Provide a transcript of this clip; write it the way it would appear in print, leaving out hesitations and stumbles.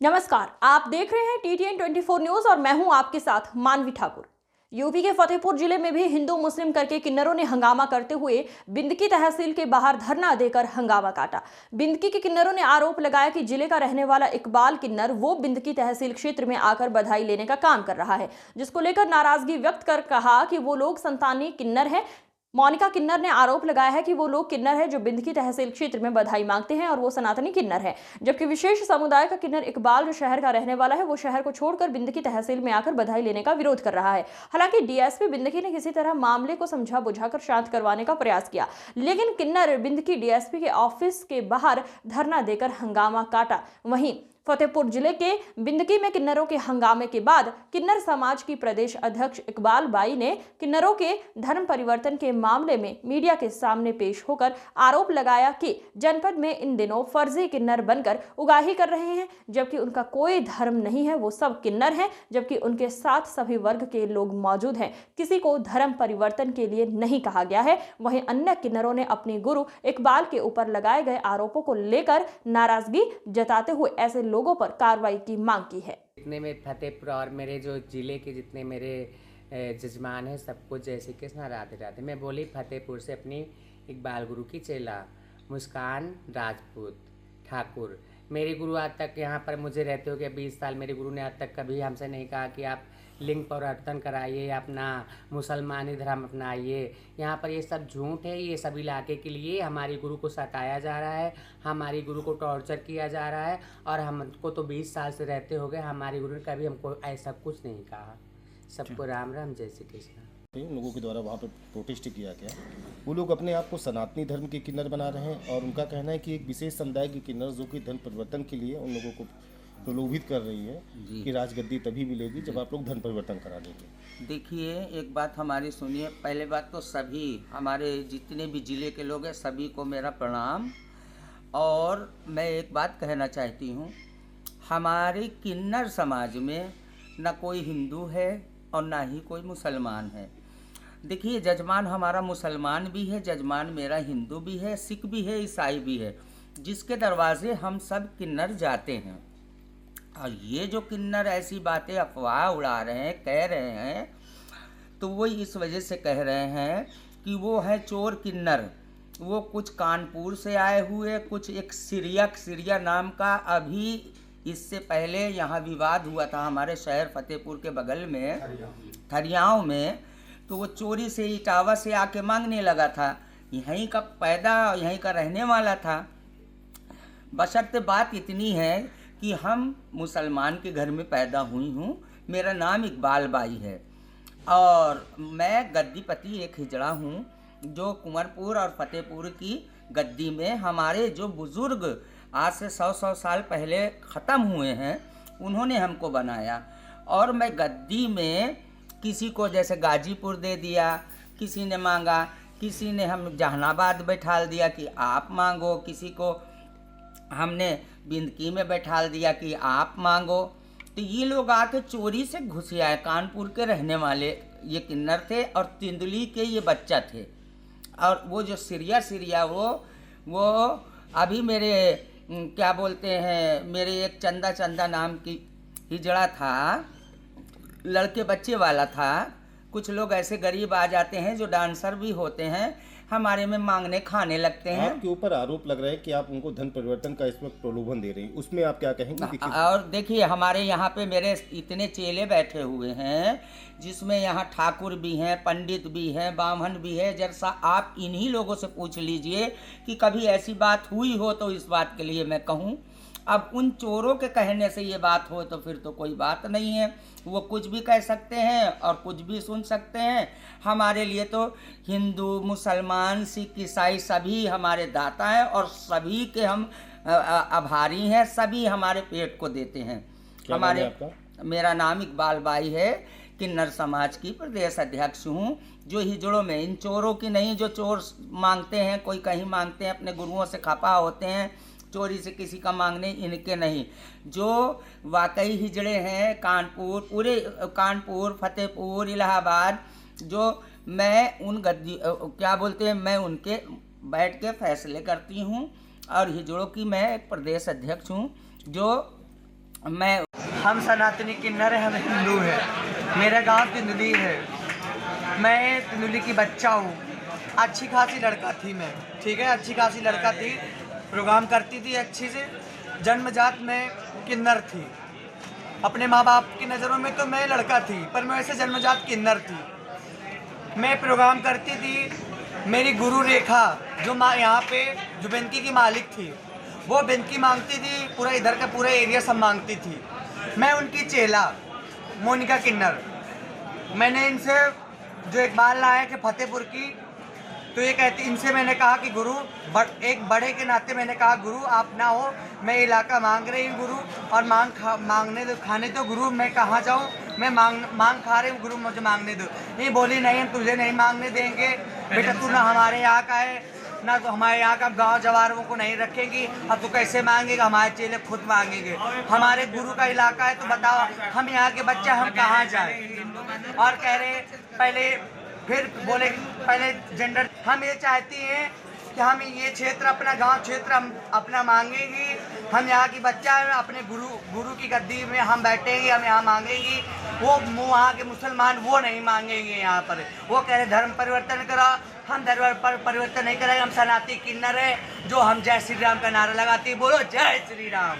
नमस्कार, आप देख रहे हैं TTN 24 न्यूज और मैं हूं आपके साथ मानवी ठाकुर। यूपी के फतेहपुर जिले में भी हिंदू मुस्लिम करके किन्नरों ने हंगामा करते हुए बिंदकी तहसील के बाहर धरना देकर हंगामा काटा। बिंदकी के किन्नरों ने आरोप लगाया कि जिले का रहने वाला इकबाल किन्नर वो बिंदकी तहसील क्षेत्र में आकर बधाई लेने का काम कर रहा है, जिसको लेकर नाराजगी व्यक्त कर कहा कि वो लोग संतानी किन्नर है। मोनिका किन्नर ने आरोप लगाया है कि वो लोग किन्नर है जो बिंदकी तहसील क्षेत्र में बधाई मांगते हैं और वो सनातनी किन्नर है, जबकि विशेष समुदाय का किन्नर इकबाल जो शहर का रहने वाला है वो शहर को छोड़कर बिंदकी तहसील में आकर बधाई लेने का विरोध कर रहा है। हालांकि डीएसपी बिंदकी ने किसी तरह मामले को समझा बुझाकर शांत करवाने का प्रयास किया, लेकिन किन्नर बिंदकी डीएसपी के ऑफिस के बाहर धरना देकर हंगामा काटा। वहीं फतेहपुर जिले के बिंदकी में किन्नरों के हंगामे के बाद किन्नर समाज की प्रदेश अध्यक्ष इकबाल बाई ने किन्नरों के धर्म परिवर्तन के मामले में मीडिया के सामने पेश होकर आरोप लगाया कि जनपद में इन दिनों फर्जी किन्नर बनकर उगाही कर रहे हैं, जबकि उनका कोई धर्म नहीं है, वो सब किन्नर हैं, जबकि उनके साथ सभी वर्ग के लोग मौजूद हैं। किसी को धर्म परिवर्तन के लिए नहीं कहा गया है। वहीं अन्य किन्नरों ने अपने गुरु इकबाल के ऊपर लगाए गए आरोपों को लेकर नाराजगी जताते हुए ऐसे लोगों पर कार्रवाई की मांग की है। जितने में फतेहपुर और मेरे जो जिले के जितने मेरे जजमान हैं सबको जय श्री कृष्ण राधे राधे। मैं बोली फतेहपुर से अपनी इकबाल गुरु की चेला मुस्कान राजपूत ठाकुर। मेरे गुरु आज तक यहाँ पर मुझे रहते हो गए 20 साल। मेरे गुरु ने आज तक कभी हमसे नहीं कहा कि आप लिंग परिवर्तन कराइए या अपना मुसलमानी धर्म अपनाइए। यहाँ पर ये सब झूठ है। ये सब इलाके के लिए हमारी गुरु को सताया जा रहा है, हमारी गुरु को टॉर्चर किया जा रहा है। और हमको तो 20 साल से रहते हो गए, हमारी गुरु ने कभी हमको ऐसा कुछ नहीं कहा। सबको राम राम, जय श्री कृष्ण। उन लोगों के द्वारा वहाँ पर प्रोटेस्ट किया गया। वो लोग अपने आप को सनातनी धर्म के किन्नर बना रहे हैं और उनका कहना है कि एक विशेष समुदाय के किन्नर जो कि धर्म परिवर्तन के लिए उन लोगों को प्रलोभित कर रही है कि राजगद्दी तभी मिलेगी जब आप लोग धर्म परिवर्तन करा देंगे। देखिए, एक बात हमारी सुनिए। पहले बात तो सभी हमारे जितने भी ज़िले के लोग हैं सभी को मेरा प्रणाम। और मैं एक बात कहना चाहती हूँ, हमारे किन्नर समाज में न कोई हिंदू है और ना ही कोई मुसलमान है। देखिए, जजमान हमारा मुसलमान भी है, जजमान मेरा हिंदू भी है, सिख भी है, ईसाई भी है, जिसके दरवाजे हम सब किन्नर जाते हैं। और ये जो किन्नर ऐसी बातें अफवाह उड़ा रहे हैं, कह रहे हैं, तो वो इस वजह से कह रहे हैं कि वो है चोर किन्नर। वो कुछ कानपुर से आए हुए, कुछ एक सिरिया नाम का, अभी इससे पहले यहाँ विवाद हुआ था हमारे शहर फतेहपुर के बगल में थरियाओं में। तो वो चोरी से इटावा से आके मांगने लगा था। यहीं का पैदा, यहीं का रहने वाला था। बशर्ते बात इतनी है कि हम मुसलमान के घर में पैदा हुई हूँ। मेरा नाम इकबाल बाई है और मैं गद्दीपति एक हिजड़ा हूँ जो कुंवरपुर और फतेहपुर की गद्दी में हमारे जो बुज़ुर्ग आज से 100 साल पहले ख़त्म हुए हैं, उन्होंने हमको बनाया। और मैं गद्दी में किसी को जैसे गाजीपुर दे दिया, किसी ने मांगा, किसी ने हम जहानाबाद बैठाल दिया कि आप मांगो, किसी को हमने बिंदकी में बैठाल दिया कि आप मांगो। तो ये लोग आके चोरी से घुसे आए। कानपुर के रहने वाले ये किन्नर थे और तिंदुली के ये बच्चा थे। और वो जो सिरिया वो अभी मेरे क्या बोलते हैं, मेरे एक चंदा नाम की हिजड़ा था, लड़के बच्चे वाला था। कुछ लोग ऐसे गरीब आ जाते हैं जो डांसर भी होते हैं, हमारे में मांगने खाने लगते हैं। आपके ऊपर आरोप लग रहा है कि आप उनको धन परिवर्तन का इसमें प्रलोभन दे रही हैं, उसमें आप क्या कहेंगे? और देखिए, हमारे यहाँ पे मेरे इतने चेले बैठे हुए हैं, जिसमें यहाँ ठाकुर भी हैं, पंडित भी हैं, ब्राह्मण भी है। जैसा आप इन्हीं लोगों से पूछ लीजिए कि कभी ऐसी बात हुई हो तो इस बात के लिए मैं कहूँ। अब उन चोरों के कहने से ये बात हो तो फिर तो कोई बात नहीं है। वो कुछ भी कह सकते हैं और कुछ भी सुन सकते हैं। हमारे लिए तो हिंदू, मुसलमान, सिख, ईसाई सभी हमारे दाता हैं और सभी के हम आभारी हैं। सभी हमारे पेट को देते हैं। हमारे मेरा नाम इकबाल बाई है, किन्नर समाज की प्रदेश अध्यक्ष हूँ। जो हिजड़ों में, इन चोरों की नहीं, जो चोर मांगते हैं, कोई कहीं मांगते हैं, अपने गुरुओं से खपा होते हैं, चोरी से किसी का मांगने, इनके नहीं। जो वाकई हिजड़े हैं, कानपुर, पूरे कानपुर, फतेहपुर, इलाहाबाद, जो मैं उन गद्दी क्या बोलते हैं, मैं उनके बैठ के फैसले करती हूँ। और हिजड़ों की मैं एक प्रदेश अध्यक्ष हूँ जो हम सनातनी किन्नर है, हम हिंदू है। मेरा गांव तिंदुली है। मैं तिंदुली की बच्चा हूँ। अच्छी खासी लड़का थी मैं, ठीक है, अच्छी खासी लड़का थी, प्रोग्राम करती थी अच्छी से। जन्मजात में किन्नर थी। अपने माँ बाप की नज़रों में तो मैं लड़का थी, पर मैं वैसे जन्मजात किन्नर थी। मैं प्रोग्राम करती थी। मेरी गुरु रेखा जो यहाँ पे जो बेंकी की मालिक थी, वो बेंकी मांगती थी, पूरा इधर का पूरा एरिया सब मांगती थी। मैं उनकी चेला मोनिका किन्नर, मैंने इनसे जो एक बाल लाया कि फतेहपुर की, तो ये कहती, इनसे मैंने कहा कि गुरु, एक बड़े के नाते मैंने कहा गुरु आप ना हो, मैं इलाका मांग रही हूँ गुरु, और मांगने दो, खाने दो गुरु, मैं कहाँ जाऊँ, मैं मांग खा रही हूँ गुरु, मुझे मांगने दो। नहीं बोली, नहीं हम तुझे नहीं मांगने देंगे बेटा, तू ना हमारे यहाँ का है, ना तो हमारे यहाँ का गांव जवारों को नहीं रखेंगी, अब तो कैसे मांगेगा, हमारे चेले खुद मांगेंगे, हमारे गुरु का इलाका है, तो बताओ हम यहाँ के बच्चे हम कहाँ जाएं। और कह रहे पहले, फिर बोले पहले जेंडर, हम ये चाहती हैं कि हम ये क्षेत्र, अपना गांव क्षेत्र हम अपना मांगेंगी, हम यहाँ की बच्चा है, अपने गुरु की गद्दी में हम बैठेंगे, हम यहाँ मांगेंगी। वो वहाँ के मुसलमान वो नहीं मांगेंगे यहाँ पर, वो कह रहे धर्म परिवर्तन करो, हम धर्म पर परिवर्तन नहीं करेंगे, हम सनातनी किन्नर है, जो हम जय श्री राम का नारा लगाती, बोलो जय श्री राम।